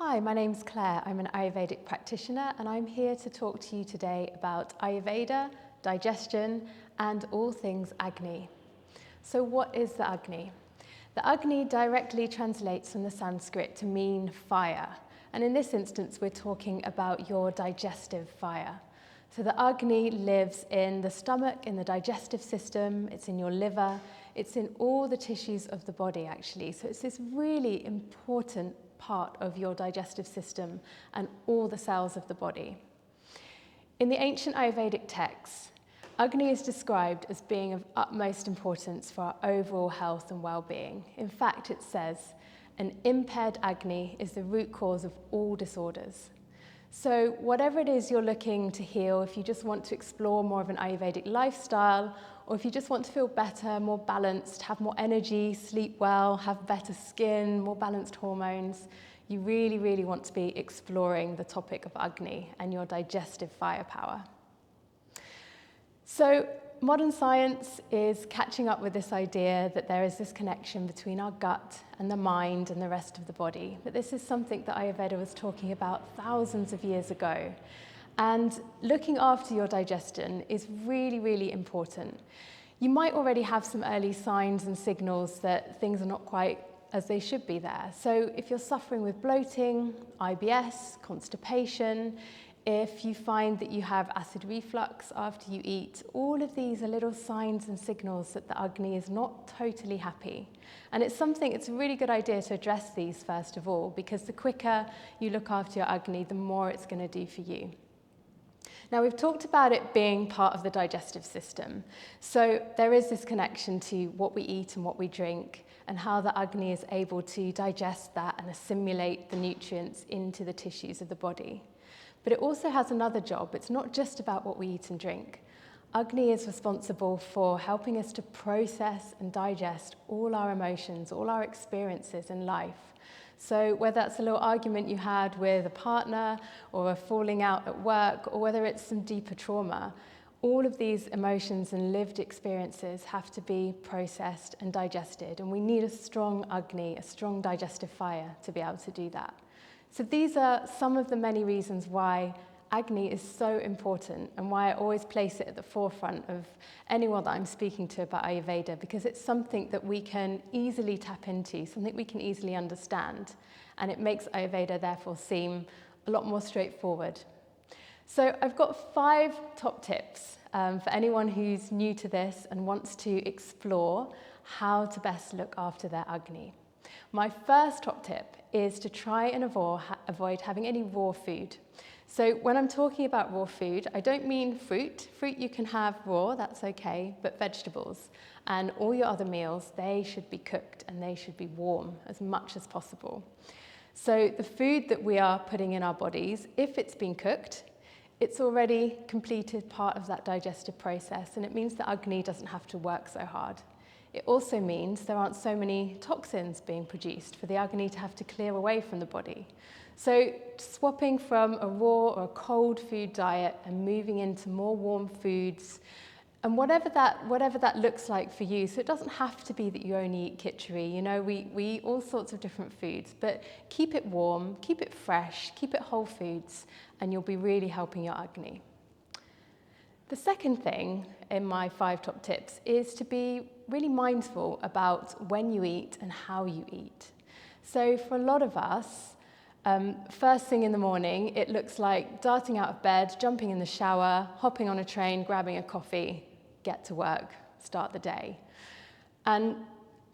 Hi, my name's Claire. I'm an Ayurvedic practitioner and I'm here to talk to you today about Ayurveda, digestion and all things Agni. So what is the Agni? The Agni directly translates from the Sanskrit to mean fire. And in this instance, we're talking about your digestive fire. So the Agni lives in the stomach, in the digestive system, it's in your liver, it's in all the tissues of the body actually. So it's this really important part of your digestive system and all the cells of the body. In the ancient Ayurvedic texts, Agni is described as being of utmost importance for our overall health and well-being. In fact, it says, an impaired Agni is the root cause of all disorders. So whatever it is you're looking to heal, if you just want to explore more of an Ayurvedic lifestyle, or if you just want to feel better, more balanced, have more energy, sleep well, have better skin, more balanced hormones, you really, really want to be exploring the topic of Agni and your digestive firepower. So modern science is catching up with this idea that there is this connection between our gut and the mind and the rest of the body. But this is something that Ayurveda was talking about thousands of years ago. And looking after your digestion is really, really important. You might already have some early signs and signals that things are not quite as they should be there. So if you're suffering with bloating, IBS, constipation, if you find that you have acid reflux after you eat, all of these are little signs and signals that the Agni is not totally happy. And it's a really good idea to address these first of all, because the quicker you look after your Agni, the more it's going to do for you. Now, we've talked about it being part of the digestive system. So there is this connection to what we eat and what we drink and how the Agni is able to digest that and assimilate the nutrients into the tissues of the body. But it also has another job. It's not just about what we eat and drink. Agni is responsible for helping us to process and digest all our emotions, all our experiences in life. So whether that's a little argument you had with a partner or a falling out at work, or whether it's some deeper trauma, all of these emotions and lived experiences have to be processed and digested. And we need a strong Agni, a strong digestive fire to be able to do that. So these are some of the many reasons why Agni is so important and why I always place it at the forefront of anyone that I'm speaking to about Ayurveda, because it's something that we can easily tap into, something we can easily understand, and it makes Ayurveda therefore seem a lot more straightforward. So I've got 5 top tips for anyone who's new to this and wants to explore how to best look after their Agni. My first top tip is to try and avoid having any raw food. So when I'm talking about raw food, I don't mean fruit. Fruit you can have raw, that's okay, but vegetables and all your other meals, they should be cooked and they should be warm as much as possible. So the food that we are putting in our bodies, if it's been cooked, it's already completed part of that digestive process, and it means the Agni doesn't have to work so hard. It also means there aren't so many toxins being produced for the Agni to have to clear away from the body. So swapping from a raw or a cold food diet and moving into more warm foods, and whatever that looks like for you. So it doesn't have to be that you only eat khichdi. You know, we eat all sorts of different foods, but keep it warm, keep it fresh, keep it whole foods, and you'll be really helping your Agni. The second thing in my 5 top tips is to be really mindful about when you eat and how you eat. So for a lot of us, first thing in the morning, it looks like darting out of bed, jumping in the shower, hopping on a train, grabbing a coffee, get to work, start the day. And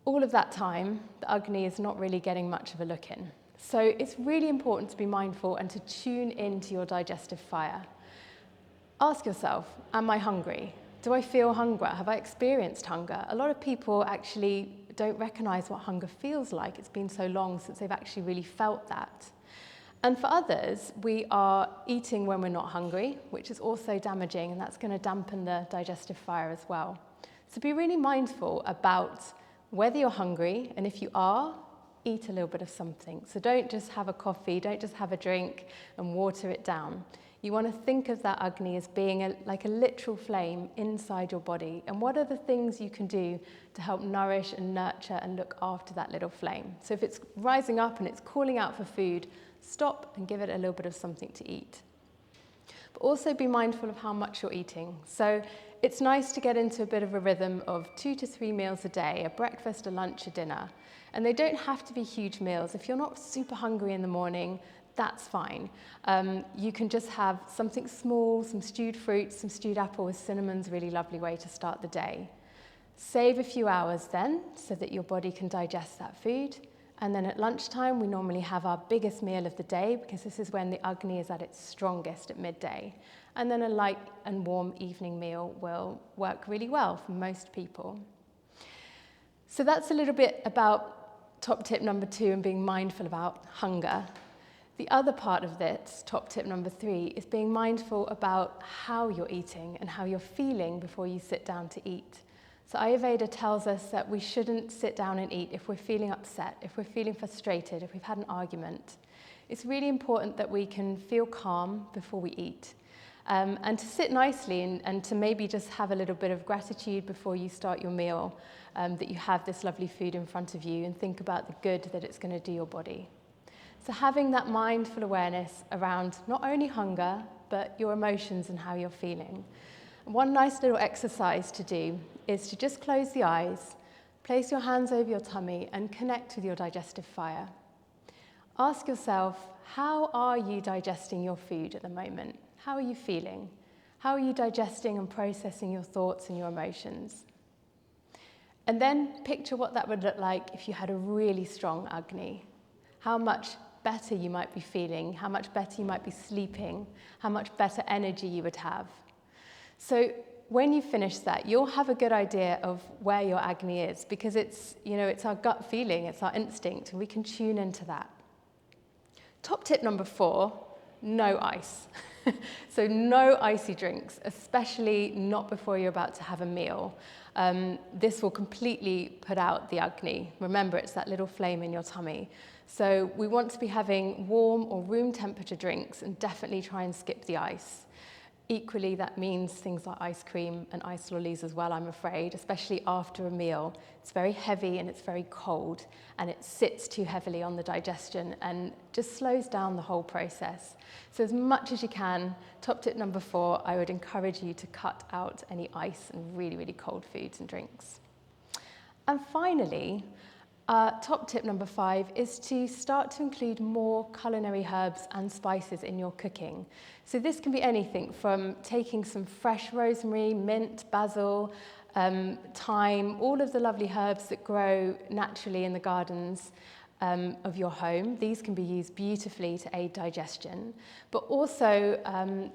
all of that time, the Agni is not really getting much of a look in. So it's really important to be mindful and to tune into your digestive fire. Ask yourself, am I hungry? Do I feel hunger? Have I experienced hunger? A lot of people actually don't recognize what hunger feels like. It's been so long since they've actually really felt that. And for others, we are eating when we're not hungry, which is also damaging, and that's going to dampen the digestive fire as well. So be really mindful about whether you're hungry, and if you are, eat a little bit of something. So don't just have a coffee, don't just have a drink and water it down. You want to think of that Agni as being like a literal flame inside your body. And what are the things you can do to help nourish and nurture and look after that little flame? So if it's rising up and it's calling out for food, stop and give it a little bit of something to eat. But also be mindful of how much you're eating. So it's nice to get into a bit of a rhythm of 2 to 3 meals a day, a breakfast, a lunch, a dinner. And they don't have to be huge meals. If you're not super hungry in the morning, that's fine. You can just have something small, some stewed fruits, some stewed apple with cinnamon's a really lovely way to start the day. Save a few hours then so that your body can digest that food. And then at lunchtime, we normally have our biggest meal of the day because this is when the Agni is at its strongest at midday. And then a light and warm evening meal will work really well for most people. So that's a little bit about top tip number 2 and being mindful about hunger. The other part of this, top tip number 3, is being mindful about how you're eating and how you're feeling before you sit down to eat. So Ayurveda tells us that we shouldn't sit down and eat if we're feeling upset, if we're feeling frustrated, if we've had an argument. It's really important that we can feel calm before we eat. And to sit nicely and to maybe just have a little bit of gratitude before you start your meal, that you have this lovely food in front of you and think about the good that it's going to do your body. So having that mindful awareness around not only hunger, but your emotions and how you're feeling. One nice little exercise to do is to just close the eyes, place your hands over your tummy and connect with your digestive fire. Ask yourself, how are you digesting your food at the moment? How are you feeling? How are you digesting and processing your thoughts and your emotions? And then picture what that would look like if you had a really strong Agni. How much better you might be feeling, how much better you might be sleeping, how much better energy you would have. So when you finish that, you'll have a good idea of where your Agni is because it's our gut feeling, it's our instinct, and we can tune into that. Top tip number 4, no ice. So no icy drinks, especially not before you're about to have a meal. This will completely put out the Agni. Remember, it's that little flame in your tummy. So we want to be having warm or room temperature drinks and definitely try and skip the ice. Equally, that means things like ice cream and ice lollies as well, I'm afraid, especially after a meal. It's very heavy and it's very cold and it sits too heavily on the digestion and just slows down the whole process. So as much as you can, top tip number 4, I would encourage you to cut out any ice and really, really cold foods and drinks. And finally, top tip number 5 is to start to include more culinary herbs and spices in your cooking. So this can be anything from taking some fresh rosemary, mint, basil, thyme, all of the lovely herbs that grow naturally in the gardens of your home. These can be used beautifully to aid digestion, but also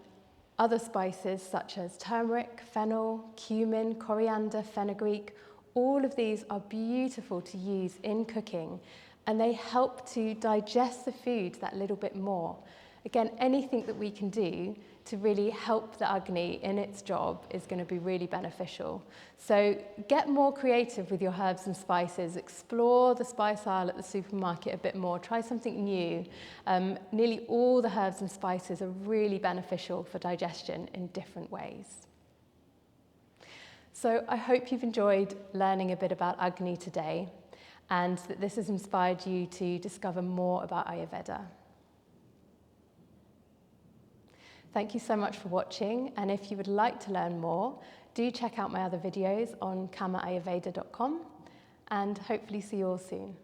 other spices such as turmeric, fennel, cumin, coriander, fenugreek. All of these are beautiful to use in cooking and they help to digest the food that little bit more. Again, anything that we can do to really help the Agni in its job is going to be really beneficial. So get more creative with your herbs and spices. Explore the spice aisle at the supermarket a bit more. Try something new. Nearly all the herbs and spices are really beneficial for digestion in different ways. So I hope you've enjoyed learning a bit about Agni today and that this has inspired you to discover more about Ayurveda. Thank you so much for watching, and if you would like to learn more, do check out my other videos on kamaayurveda.com and hopefully see you all soon.